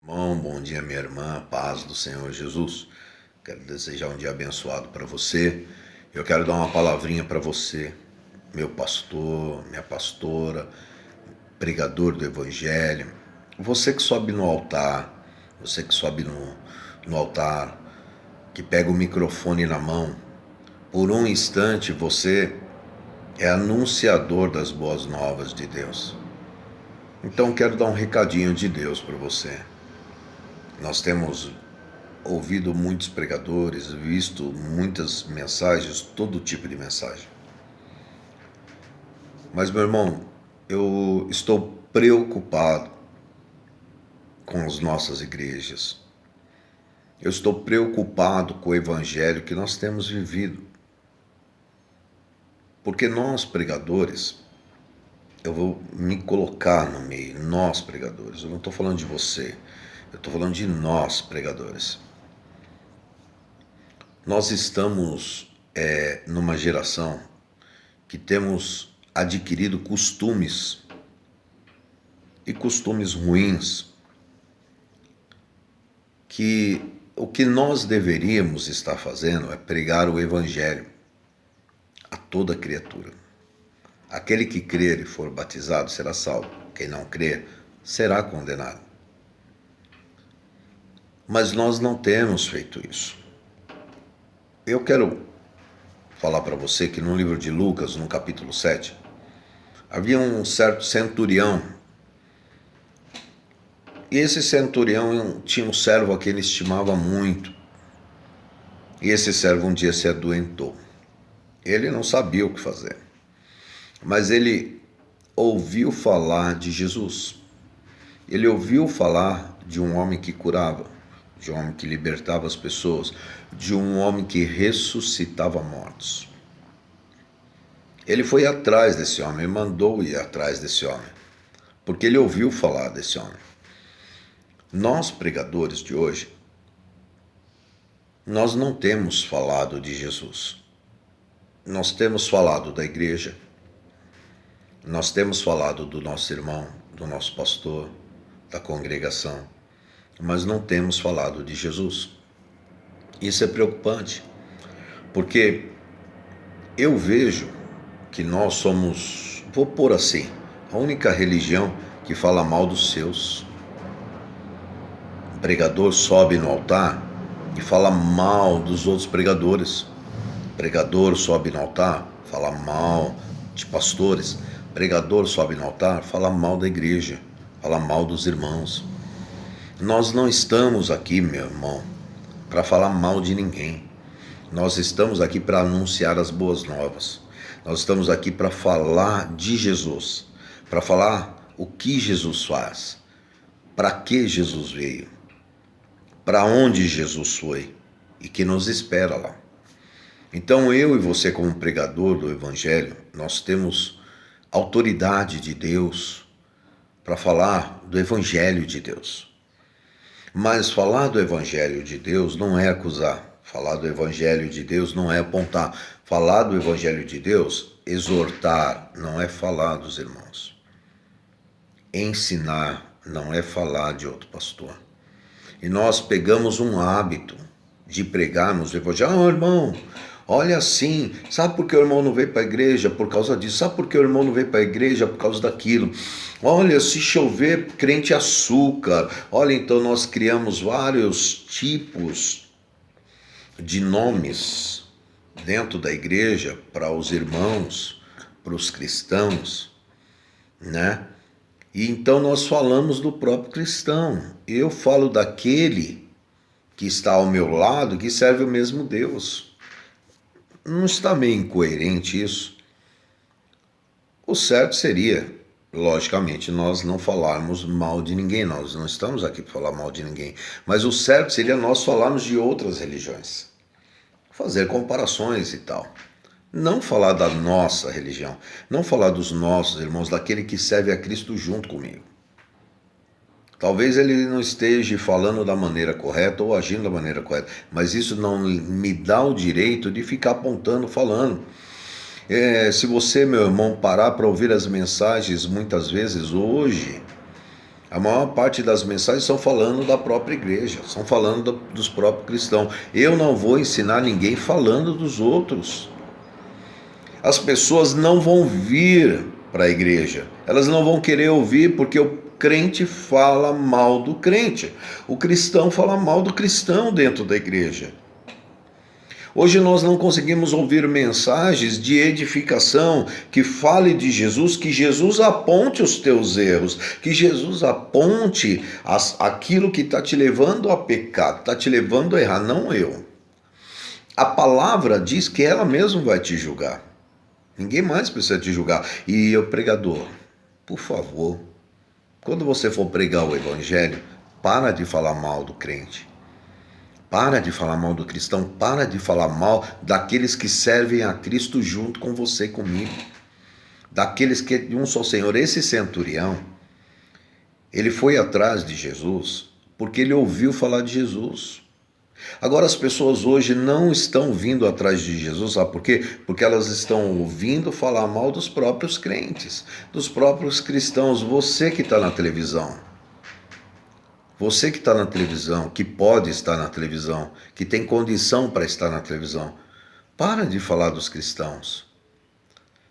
Irmão, bom dia, minha irmã, paz do Senhor Jesus. Quero desejar um dia abençoado para você. Eu quero dar uma palavrinha para você, meu pastor, minha pastora, pregador do Evangelho. Você que sobe no altar, você que sobe no altar, que pega o microfone na mão. Por um instante você é anunciador das boas novas de Deus. Então quero dar um recadinho de Deus para você. Nós temos ouvido muitos pregadores, visto muitas mensagens, todo tipo de mensagem. Mas, meu irmão, eu estou preocupado com as nossas igrejas. Eu estou preocupado com o evangelho que nós temos vivido. Porque nós, pregadores, eu vou me colocar no meio, nós, pregadores, eu não estou falando de você, eu estou falando de nós, pregadores. Nós estamos numa geração que temos adquirido costumes e costumes ruins, que o que nós deveríamos estar fazendo é pregar o evangelho a toda criatura. Aquele que crer e for batizado será salvo, quem não crer será condenado. Mas nós não temos feito isso. Eu quero falar para você que no livro de Lucas, no capítulo 7, havia um certo centurião. E esse centurião tinha um servo a quem ele estimava muito. E esse servo um dia se adoentou. Ele não sabia o que fazer. Mas ele ouviu falar de Jesus. Ele ouviu falar de um homem que curava, de um homem que libertava as pessoas, de um homem que ressuscitava mortos. Ele foi atrás desse homem, mandou ir atrás desse homem, porque ele ouviu falar desse homem. Nós, pregadores de hoje, nós não temos falado de Jesus. Nós temos falado da igreja, nós temos falado do nosso irmão, do nosso pastor, da congregação, mas não temos falado de Jesus. Isso é preocupante, porque eu vejo que nós somos, vou pôr assim, a única religião que fala mal dos seus. O pregador sobe no altar e fala mal dos outros pregadores. O pregador sobe no altar, fala mal de pastores. O pregador sobe no altar, fala mal da igreja, fala mal dos irmãos. Nós não estamos aqui, meu irmão, para falar mal de ninguém. Nós estamos aqui para anunciar as boas novas. Nós estamos aqui para falar de Jesus, para falar o que Jesus faz, para que Jesus veio, para onde Jesus foi e que nos espera lá. Então eu e você, como pregador do Evangelho, nós temos autoridade de Deus para falar do Evangelho de Deus. Mas falar do Evangelho de Deus não é acusar. Falar do Evangelho de Deus não é apontar. Falar do Evangelho de Deus, exortar, não é falar dos irmãos. Ensinar não é falar de outro pastor. E nós pegamos um hábito de pregarmos o Evangelho. Irmão, olha assim, sabe por que o irmão não veio para a igreja? Por causa disso. Sabe por que o irmão não veio para a igreja? Por causa daquilo. Olha, se chover, crente açúcar. Olha, então nós criamos vários tipos de nomes dentro da igreja para os irmãos, para os cristãos, né? E então nós falamos do próprio cristão. Eu falo daquele que está ao meu lado, que serve o mesmo Deus. Não está meio incoerente isso? O certo seria, logicamente, nós não falarmos mal de ninguém. Nós não estamos aqui para falar mal de ninguém. Mas o certo seria nós falarmos de outras religiões. Fazer comparações e tal. Não falar da nossa religião. Não falar dos nossos irmãos, daquele que serve a Cristo junto comigo. Talvez ele não esteja falando da maneira correta ou agindo da maneira correta, mas isso não me dá o direito de ficar apontando, falando. Se você, meu irmão, parar para ouvir as mensagens muitas vezes hoje, A maior parte das mensagens são falando da própria igreja, são falando dos próprios cristãos. Eu não vou ensinar ninguém falando dos outros. As pessoas não vão vir para a igreja, elas não vão querer ouvir porque o crente fala mal do crente, o cristão fala mal do cristão dentro da igreja. Hoje nós não conseguimos ouvir mensagens de edificação que fale de Jesus, que Jesus aponte os teus erros, que Jesus aponte aquilo que está te levando a pecar, está te levando a errar, não eu. A palavra diz que ela mesma vai te julgar. Ninguém mais precisa te julgar. E o pregador, por favor, quando você for pregar o evangelho, para de falar mal do crente. Para de falar mal do cristão, para de falar mal daqueles que servem a Cristo junto com você e comigo. Daqueles que de um só Senhor. Esse centurião, ele foi atrás de Jesus porque ele ouviu falar de Jesus. Agora as pessoas hoje não estão vindo atrás de Jesus, sabe por quê? Porque elas estão ouvindo falar mal dos próprios crentes, dos próprios cristãos. Você que está na televisão. Você que está na televisão, que pode estar na televisão, que tem condição para estar na televisão, para de falar dos cristãos.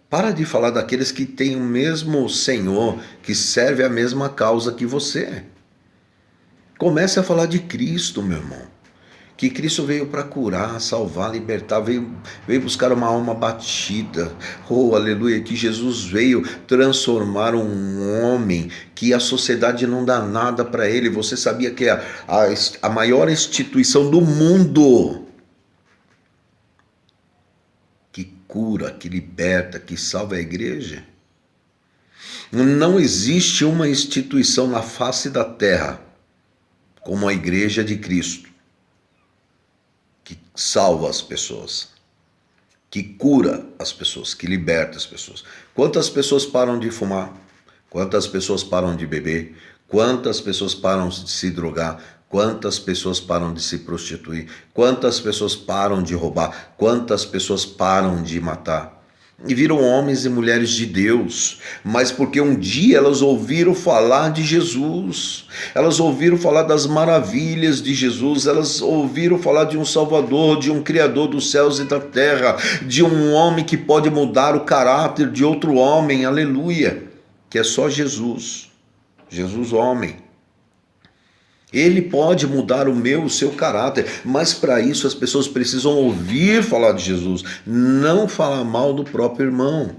Para de falar daqueles que têm o mesmo Senhor, que serve a mesma causa que você. Comece a falar de Cristo, meu irmão. Que Cristo veio para curar, salvar, libertar, veio buscar uma alma batida. Oh, aleluia, que Jesus veio transformar um homem que a sociedade não dá nada para ele. Você sabia que a maior instituição do mundo que cura, que liberta, que salva a igreja? Não existe uma instituição na face da terra como a igreja de Cristo, que salva as pessoas, que cura as pessoas, que liberta as pessoas. Quantas pessoas param de fumar? Quantas pessoas param de beber? Quantas pessoas param de se drogar? Quantas pessoas param de se prostituir? Quantas pessoas param de roubar? Quantas pessoas param de matar? E viram homens e mulheres de Deus, mas porque um dia elas ouviram falar de Jesus, elas ouviram falar das maravilhas de Jesus, elas ouviram falar de um Salvador, de um Criador dos céus e da terra, de um homem que pode mudar o caráter de outro homem, aleluia, que é só Jesus, Jesus homem. Ele pode mudar o meu, o seu caráter, mas para isso as pessoas precisam ouvir falar de Jesus, não falar mal do próprio irmão,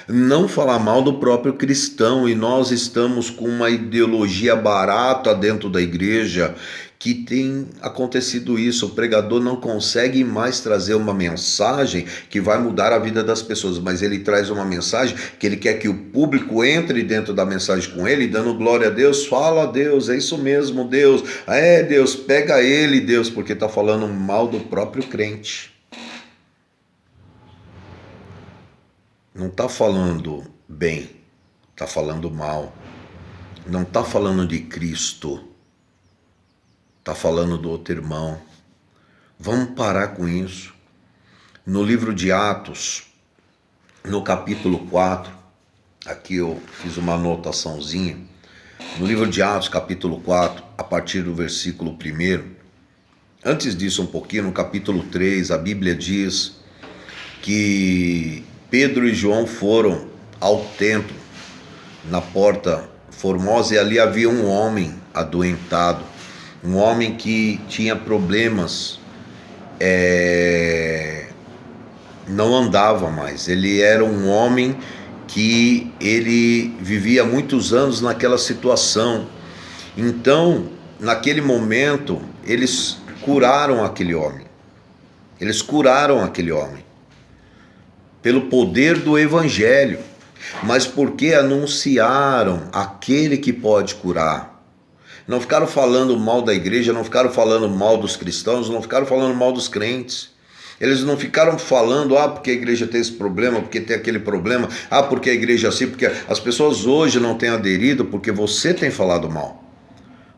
não falar mal do próprio cristão. E nós estamos com uma ideologia barata dentro da igreja que tem acontecido isso. O pregador não consegue mais trazer uma mensagem que vai mudar a vida das pessoas, mas ele traz uma mensagem que ele quer que o público entre dentro da mensagem com ele, dando glória a Deus. Fala a Deus, é isso mesmo, Deus, Deus, pega ele, Deus, porque está falando mal do próprio crente. Não está falando bem, está falando mal. Não está falando de Cristo, está falando do outro irmão. Vamos parar com isso. No livro de Atos, no capítulo 4, aqui eu fiz uma anotaçãozinha. No livro de Atos, capítulo 4, a partir do versículo 1. Antes disso um pouquinho, no capítulo 3, a Bíblia diz que Pedro e João foram ao templo, na porta formosa, e ali havia um homem adoentado, um homem que tinha problemas, não andava mais. Ele era um homem que ele vivia muitos anos naquela situação. Então, naquele momento, eles curaram aquele homem. Eles curaram aquele homem pelo poder do evangelho, mas porque anunciaram aquele que pode curar. Não ficaram falando mal da igreja, não ficaram falando mal dos cristãos, não ficaram falando mal dos crentes. Eles não ficaram falando, porque a igreja tem esse problema, porque tem aquele problema, porque a igreja assim, porque as pessoas hoje não têm aderido porque você tem falado mal.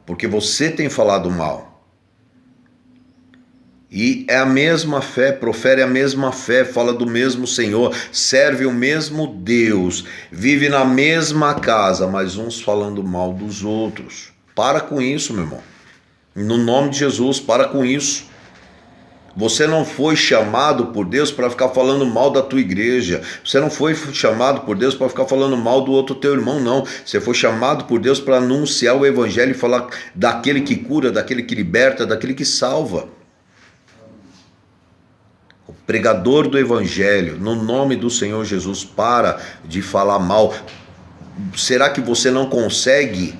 Porque você tem falado mal. E é a mesma fé, profere a mesma fé, fala do mesmo Senhor, serve o mesmo Deus, vive na mesma casa, mas uns falando mal dos outros. Para com isso, meu irmão. No nome de Jesus, para com isso. Você não foi chamado por Deus para ficar falando mal da tua igreja. Você não foi chamado por Deus para ficar falando mal do outro teu irmão, não. Você foi chamado por Deus para anunciar o evangelho e falar daquele que cura, daquele que liberta, daquele que salva. O pregador do evangelho, no nome do Senhor Jesus, para de falar mal. Será que você não consegue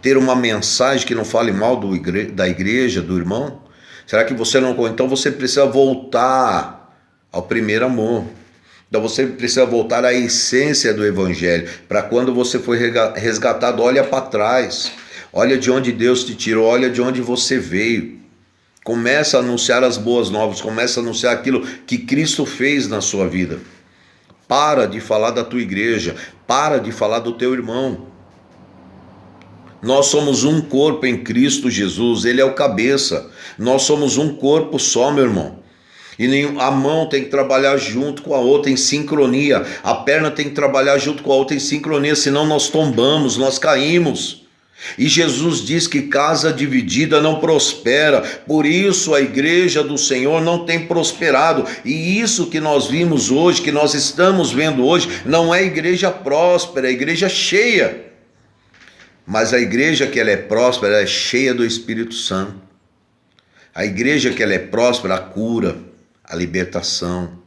ter uma mensagem que não fale mal da igreja, do irmão? Será que você não... Então você precisa voltar ao primeiro amor. Então você precisa voltar à essência do evangelho. Para quando você foi resgatado, olha para trás. Olha de onde Deus te tirou, olha de onde você veio. Começa a anunciar as boas novas, começa a anunciar aquilo que Cristo fez na sua vida. Para de falar da tua igreja, para de falar do teu irmão. Nós somos um corpo em Cristo Jesus, Ele é o cabeça. Nós somos um corpo só, meu irmão. E a mão tem que trabalhar junto com a outra em sincronia. A perna tem que trabalhar junto com a outra em sincronia, senão nós tombamos, nós caímos. E Jesus diz que casa dividida não prospera. Por isso a igreja do Senhor não tem prosperado. E isso que nós vimos hoje, que nós estamos vendo hoje, não é igreja próspera, é igreja cheia. Mas a igreja que ela é próspera, ela é cheia do Espírito Santo. A igreja que ela é próspera, a cura, a libertação,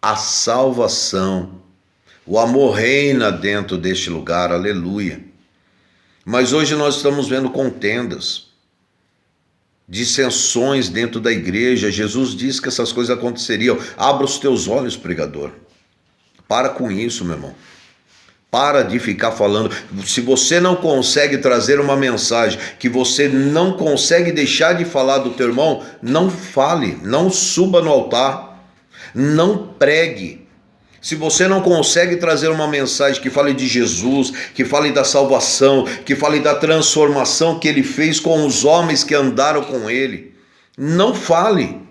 a salvação, o amor reina dentro deste lugar, aleluia. Mas hoje nós estamos vendo contendas, dissensões dentro da igreja. Jesus disse que essas coisas aconteceriam. Abra os teus olhos, pregador. Para com isso, meu irmão. Para de ficar falando. Se você não consegue trazer uma mensagem, que você não consegue deixar de falar do teu irmão, não fale, não suba no altar, não pregue. Se você não consegue trazer uma mensagem que fale de Jesus, que fale da salvação, que fale da transformação que Ele fez com os homens que andaram com Ele, não fale.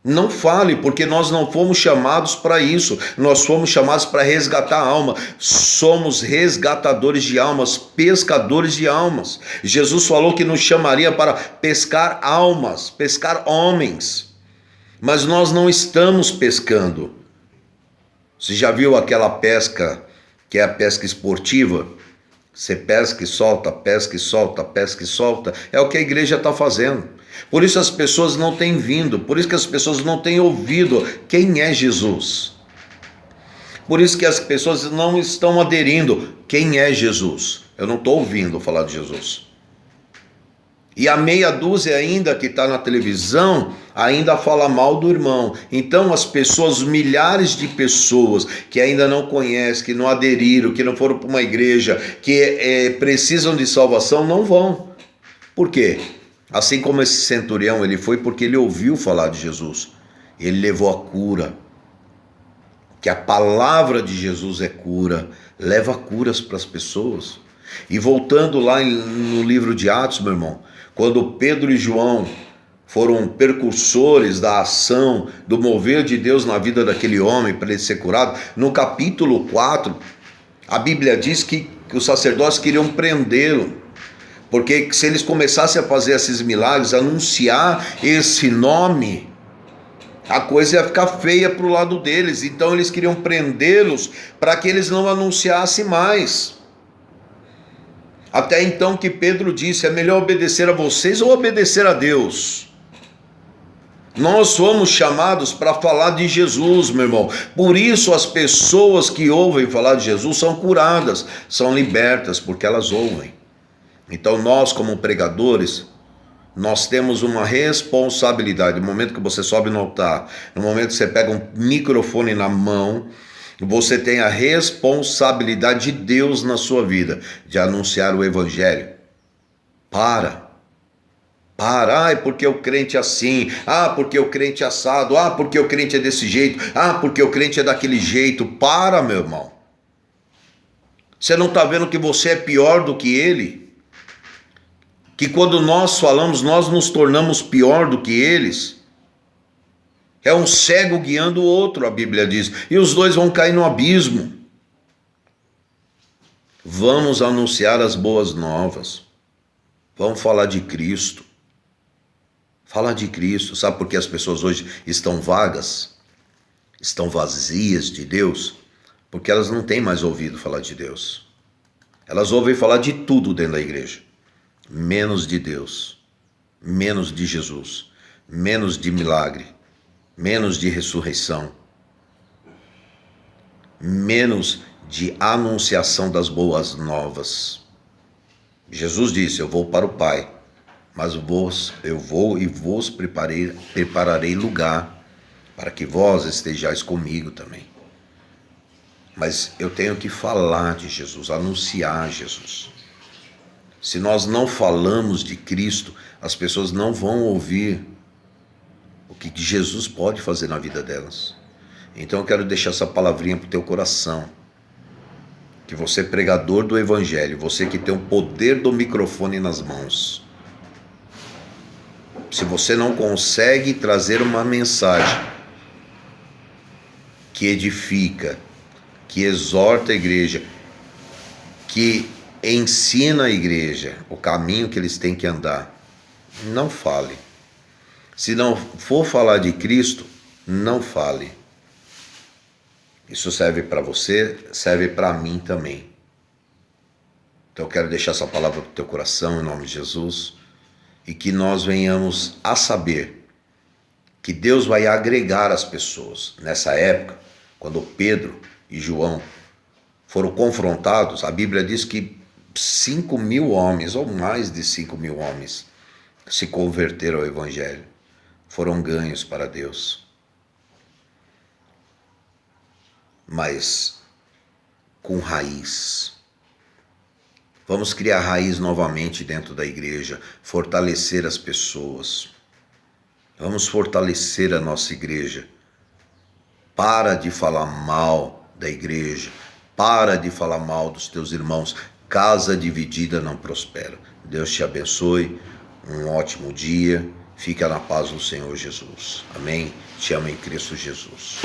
Não fale, porque nós não fomos chamados para isso. Nós fomos chamados para resgatar a alma. Somos resgatadores de almas, pescadores de almas. Jesus falou que nos chamaria para pescar almas, pescar homens. Mas nós não estamos pescando. Você já viu aquela pesca que é a pesca esportiva? Você pesca e solta, pesca e solta, pesca e solta. É o que a igreja está fazendo. Por isso as pessoas não têm vindo, por isso que as pessoas não têm ouvido quem é Jesus. Por isso que as pessoas não estão aderindo. Quem é Jesus? Eu não estou ouvindo falar de Jesus. E a meia dúzia ainda que está na televisão, ainda fala mal do irmão. Então as pessoas, milhares de pessoas que ainda não conhecem, que não aderiram, que não foram para uma igreja, que precisam de salvação, não vão. Por quê? Assim como esse centurião, ele foi porque ele ouviu falar de Jesus. Ele levou a cura. Que a palavra de Jesus é cura. Leva curas para as pessoas. E voltando lá no livro de Atos, meu irmão, quando Pedro e João foram percursores da ação, do mover de Deus na vida daquele homem para ele ser curado, no capítulo 4, a Bíblia diz que os sacerdotes queriam prendê-lo. Porque se eles começassem a fazer esses milagres, anunciar esse nome, a coisa ia ficar feia para o lado deles. Então eles queriam prendê-los para que eles não anunciassem mais. Até então que Pedro disse, é melhor obedecer a vocês ou obedecer a Deus? Nós fomos chamados para falar de Jesus, meu irmão. Por isso as pessoas que ouvem falar de Jesus são curadas, são libertas, porque elas ouvem. Então nós, como pregadores, nós temos uma responsabilidade. No momento que você sobe no altar, no momento que você pega um microfone na mão, você tem a responsabilidade de Deus na sua vida, de anunciar o evangelho. Para, porque o crente é assim, porque o crente é assado, porque o crente é desse jeito, porque o crente é daquele jeito. Para, meu irmão. Você não está vendo que você é pior do que ele? que quando nós falamos, nós nos tornamos pior do que eles. É um cego guiando o outro, a Bíblia diz, e os dois vão cair no abismo. Vamos anunciar as boas novas. Vamos falar de Cristo. Falar de Cristo. Sabe por que as pessoas hoje estão vagas? Estão vazias de Deus? Porque elas não têm mais ouvido falar de Deus. Elas ouvem falar de tudo dentro da igreja. Menos de Deus. Menos de Jesus. Menos de milagre. Menos de ressurreição. Menos de anunciação das boas novas. Jesus disse, eu vou para o Pai, mas eu vou e vos prepararei lugar para que vós estejais comigo também. Mas eu tenho que falar de Jesus, anunciar Jesus. Se nós não falamos de Cristo, as pessoas não vão ouvir o que Jesus pode fazer na vida delas. Então eu quero deixar essa palavrinha para o teu coração. Que você, pregador do Evangelho, você que tem o poder do microfone nas mãos, se você não consegue trazer uma mensagem que edifica, que exorta a igreja, que ensina a igreja o caminho que eles têm que andar, não fale. Se não for falar de Cristo, não fale. Isso serve para você, serve para mim também. Então eu quero deixar essa palavra no teu coração, em nome de Jesus, e que nós venhamos a saber que Deus vai agregar as pessoas. Nessa época, quando Pedro e João foram confrontados, a Bíblia diz que 5.000 homens, ou mais de 5.000 homens, se converteram ao Evangelho, foram ganhos para Deus. Mas com raiz. Vamos criar raiz novamente dentro da igreja, fortalecer as pessoas. Vamos fortalecer a nossa igreja. Para de falar mal da igreja, para de falar mal dos teus irmãos. Casa dividida não prospera. Deus te abençoe, um ótimo dia, fica na paz do Senhor Jesus. Amém? Te amo em Cristo Jesus.